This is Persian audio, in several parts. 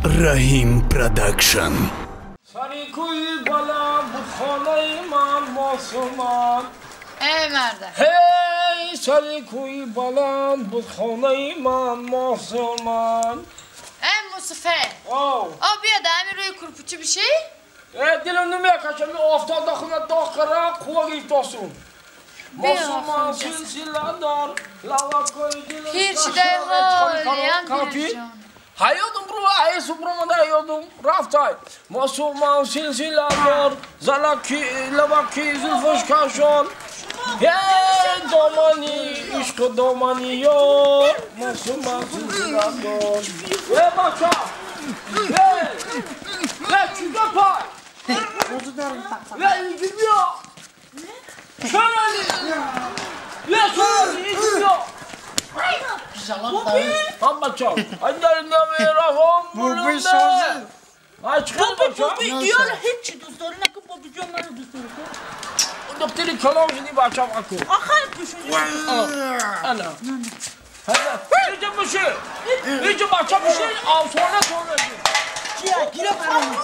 رحیم پروداکشن. سریکوی بالا بود خانه من ماسومان. ای مرده هی سریکوی بالا بود خانه من ماسومان. ای مصطفی آو بیا ده همین روی کرپوچی بشی؟ دلم نمیاد کشم افتاد داخل داخل خوگی تاسون. ماسومان سلسله دار لواکوی دلم هیچ ده حالیان بیرجان hayatım bro, ayısı bromada hayatım raftay. Masuman silsilalar, zalaki, lavaki, zülfüş kaşon. Hey domani, işkı domani yok. Masuman silsilalar. Hey bakça, hey, hey çüge pay. Hey gidiyor. Şöyle, hey şöyle gidiyor. هم بچه ها در نمیرم بوبی سازه چیکار بچه ها؟ دیار هیچی دوست داری نکن بابی جان منو دوست داری کن دکتری کلام شدی بچه هم اکو آخر پوشونی انا اینجا بشه اینجا بچه بشه آسانه کنه چیه گیره برام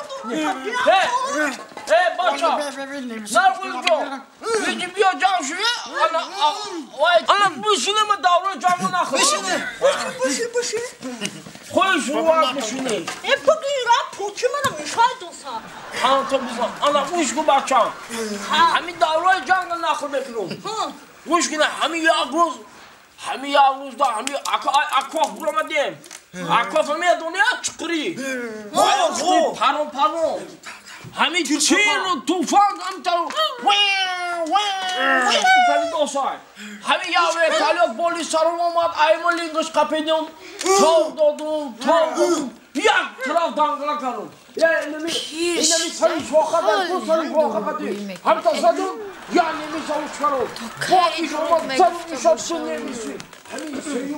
بچه نرگل جو اینجا بیا جمع شویه انا بشینه من دورو جمع نخواه باشه خویش رو بشینه بگی را پوچی منو میخوای دوستا تو بزن انا گوش کن بچه هم همین دورو جمع نخواه بکنم گوش کنه همین یک روز دا همین اکواف برامدیم اکواف همین دنیا چکری پرون همین چین و توفان هم تا پلی دوستای همین یاوه تالیات پولیس سرون اومد ایمون لینگش قپیدیم تاو دادم یک طرف دنگلا کردم اینمی سری شوخه دارم سری شوخه دارم هم تا زدم یا نمی سوش کردم با ایش اومد زدم ایشاد سن نمیسی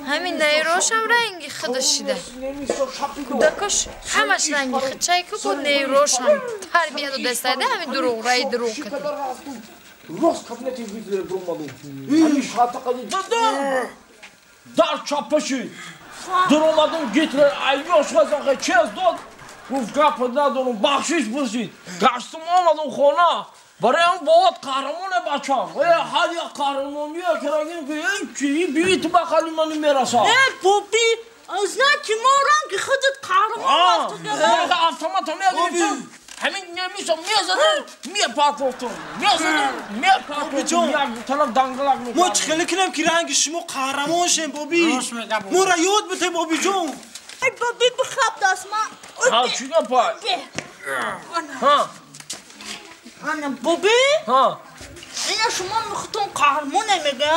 همین نیروش هم رنگی خداشیده کودکش همش رنگی خد چای که بود نیروش هم تربیت و دستایده همین دروغ رای دروغ کده راست کابینتی ویدلر برمادم همین شاتقانی دادم در چاپشی در اومدم گیتلر ایوش غزاقه چیز داد گفت گپ ندارم بخشیش بزید گشتم آمدم خونه برای هم باید قهرمان بچه هم هر یک قهرمانیه که رگیم که چی بیت بخالی منی میرسا بوبی از نه که ما رنگ خودت قهرمان وقت افتامت هم میگیرم همین نمیشم میزدم میپاکوفتم میپاکوفتم یک طرف دنگلک میکنم ما چخیلی کنم که رنگ شما قهرمان شیم بوبی ما را یاد بده بوبی جون ای بوبی بخواب دست ما ها چی پای ها انا بوبی اینا شما میخوتون قهرمان نمیگه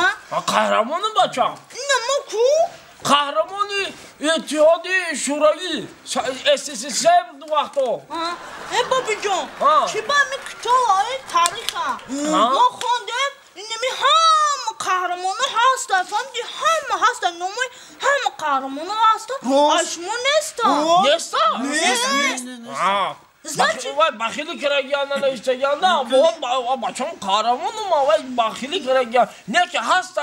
قهرمان بچه اینا ما کو قهرمانی اتحادی شورایی SSSR دو وقتا ای بابی جان چی با می کتاب های تاریخ ما خوندیم اینمی هم قهرمان هستن فهمدی هم هستن نومی هم قهرمان هستن اشمو نیستن نیستن بخیلی کرگیان نوشتگیان نه بچه هم قهرمان ما بخیلی کرگیان نه که هست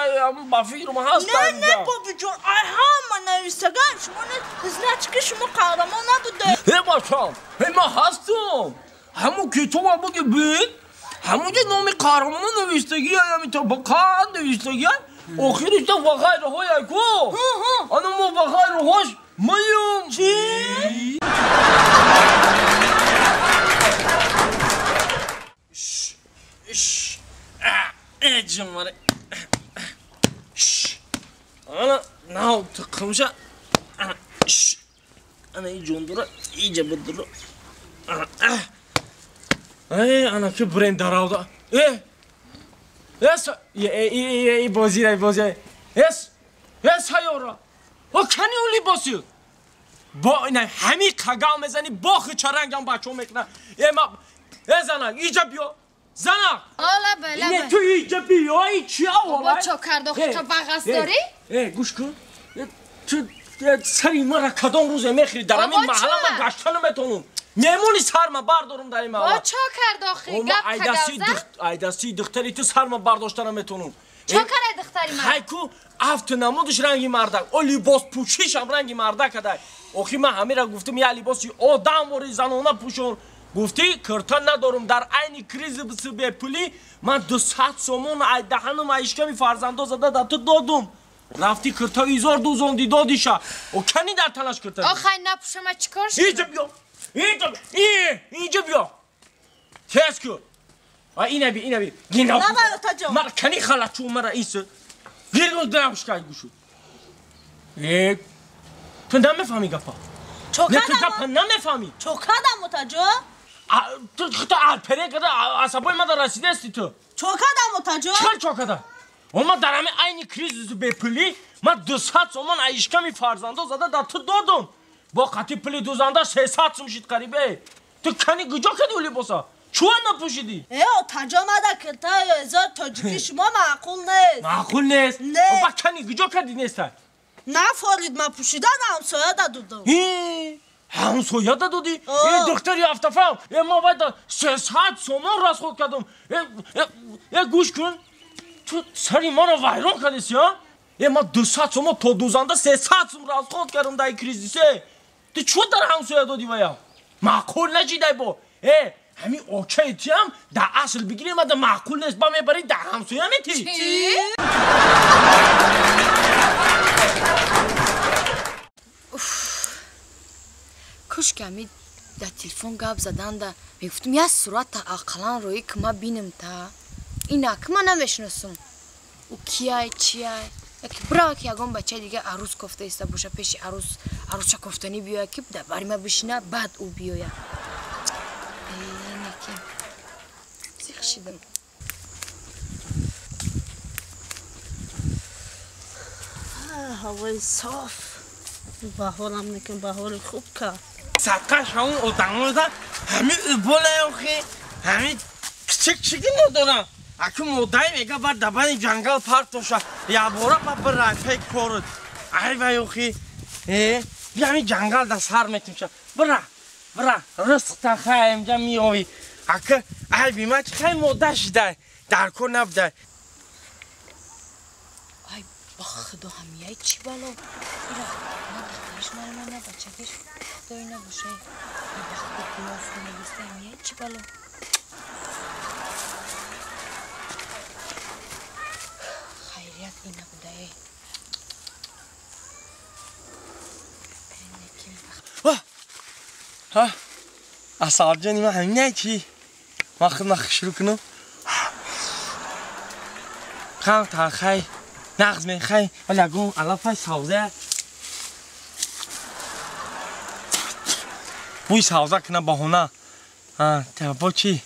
با فکر ما هست نه بابی جان هم نوشتگیان شما نه که شما قهرمان نبوده بچه هم ما هستم همون کتاب هم بگی بید همون که نام قهرمان نوشتگیان همی تا بقیان نوشتگیان آخرش تا بخیر های اکو انا ما بخیر هاش میم چی؟ ای جماره انا ناو تقمشا انا ای جوندورا ایجا بدرو انا که برین دراودا ای بازی هایورا کنی اون لیباسی با نه همی قگام مزنی با خچرنگ هم بچه میکنه زنک ایجا بیا زنک بله تو ایجا بیا ای چی با چا کرده خود تا بغست داری؟ گوش کن تو سری ما را کدام روزه میخری در همین محله من گشتن میتونم میمونی سر ما بردارم در این محله با چا کرده آخی گپ خدازه؟ ای دستی دختری تو سر ما برداشتن میتونم چاکره دختری من خیکو افت نمودش رنگی مردک او لباس پوشیش هم رنگی مردک کدای آخی من همه را گفتم یه لباسی آدم و زنانه پوشون گفتی کرتن ندارم در عین کریز بسی به پولی من 200 سومون ای دهنم ایشکمی فرزنده زده در تو دادم رفتی کرتا ایزار دوزوندی دادیشه او کنی در تلاش کرتا آخه نپوشم چیکار شد اینجا بیا اینجا بیا تیز کن اینه بی گینا نه برای جان من کنی خلط چون مرا ایسه گیرگون درمش که گوشو تو نمیفهمی گفا نه تو گفا نمیفهمی چوکادم متجا تو الپره کده عصبای من در رسیده استی تو چوکادم متجا چکار چوکده؟ اما در همه این کریز بپلی من 200 سومن ایشکمی فرزنده زده در تو دادم با قطی پلی دوزنده 300 سوم شید قریبه تو کنی گجا کدی اولی باسا چوان نپوشیدی؟ تجا مده که تا ازار تاجیکی شما معقول نیست معقول نیست؟ نه با کنی گجا کدی نیسته؟ نه فارید من پوشیدن همسایه دادم همسایه دادی؟ این دختری افتفام ما باید 300 سومن راست خود کردم گوش کن تو سری ما رو ویران کردیسی ها؟ ما 200 سومن تا دوزنده 300 سومن راست خود کردم در کریزیسه تو چون در همسایه دادی باید؟ معقول نجیده با همین اوکی تی هم در اصل بگیریم و در معقول نیست با میبری در همسایه میتی چی؟ کاش که همی در تلفن گپ زدن ده میگفتم یه صورت اقلا روی که ما بینم تا اینا که من نمیشناسم او کیای چیای یکی برای که یکم بچه دیگه عروس کفته ایسته باشه پیش عروس چه کفتنی بیاید که در باری ما بشینه بعد او بیاید اینکی زیخ شدم هوای صاف بهارم نکن بهار خوب که صدقش همون ادامه ده همین ابوله اوخی همین کچکی ندارم اکی مدعی میگه بر دبن جنگل پرت باشه یا بورا بر رای کورد ای وای اوخی بیا همین جنگل ده سر میتونشه برا رسق تا خواهیم جا میوی اکی ای بیمه چه خیلی مدعی شده در کن نبده ای با خدا همیه چی بالا ایرا من دخترش من نه بچه‌کش خدایی نباشه ای با خدا گلاف نویسته همیه چی بالا خیریت این نبوده ها اصاب جانی من همینه چی مخ شروع کنم خواهم تا خیلی نغز میخوای ولی اگه علافه سوزه بوی سوزه کنه بهونه تا با چی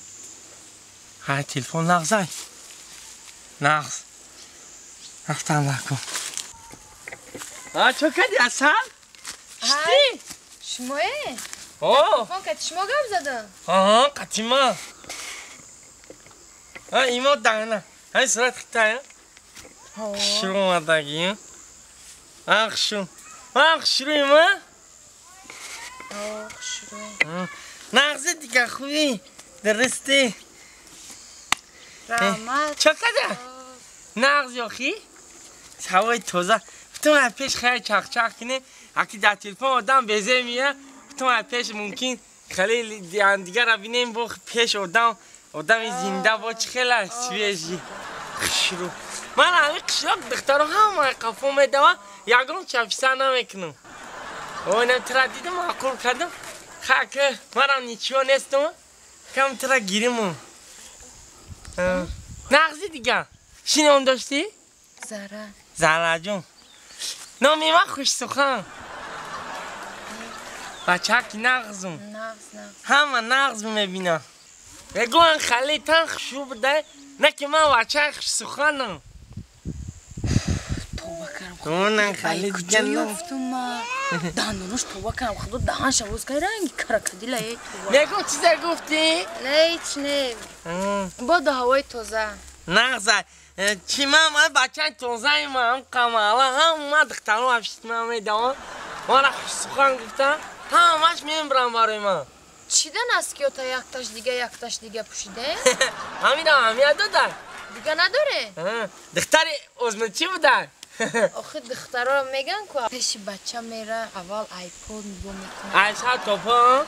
های تلفن نغزه نغز رفتم لکن چه کدی اصلا؟ های شماه من که شما گم زدم قطیما ایما دهنه های صورت خیطه شروع اومدگی شروع ایما شروع نغزه دیگه خوبی درسته رحمت چه کده؟ نغز یاخی؟ هوای توزه بتون از پیش خیلی چخ کنه اکی در تلفن آدم بزه میه بتون از پیش ممکن خیلی دیگه را بینیم با پیش آدم زنده با چه خیلی سویجی شروع من همه قشلاق دختر همه قفا میده و یکم چفیسه نمیکنم اونم ترا دیدم معقول کردم خاکه منم نیچیو نیستم کم ترا گیریم نغزی دیگه شینه اون داشتی؟ زهره جون نامی من خوش سخن بچه هکی نغزم همه نغز میبینم بگو ان خلی تن خشو بده نه که من بچه خوش سخنم توبه کردم اونن خلی کجا یافتم دهنش توبه کردم خدا دهنش باز که رنگی کرکدی لای توبه بگو چیزه گفتی؟ نه هیچ نه با هوای تازه نغزه چی من بچه توزه من قماله هم دخترم افشت من میدم من خوش سخن گفتم همش میبرم برای من چی دن است که تا یک تاش دیگه پوشیده؟ همین هم همیه دادن دیگه نداره؟ دختر عظمت چی بودن؟ آخه دخترها میگن که پیش بچه میره اول آیپود بو میکنه عشق توپا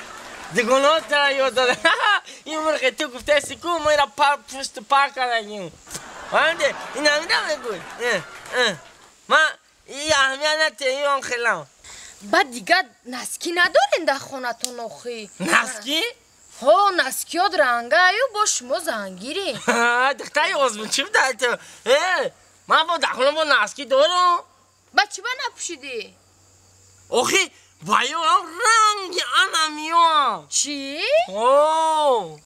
دیگونات ترا یاد داده این مرغ تو گفته سکو میره پشت پارک کنیم وانده این همیده میگوی ما این اهمیت نتیون خیلام بعد دیگه نسکی ندارین در خونتون آخی نسکی؟ ها نسکی ها درنگه ایو با شما زنگیری دختری عظمت چی بوده تو؟ من با دخلم با نسکی دارم بچه با نپوشیدی؟ آخی بایو هم رنگ انمیان چی؟ اوه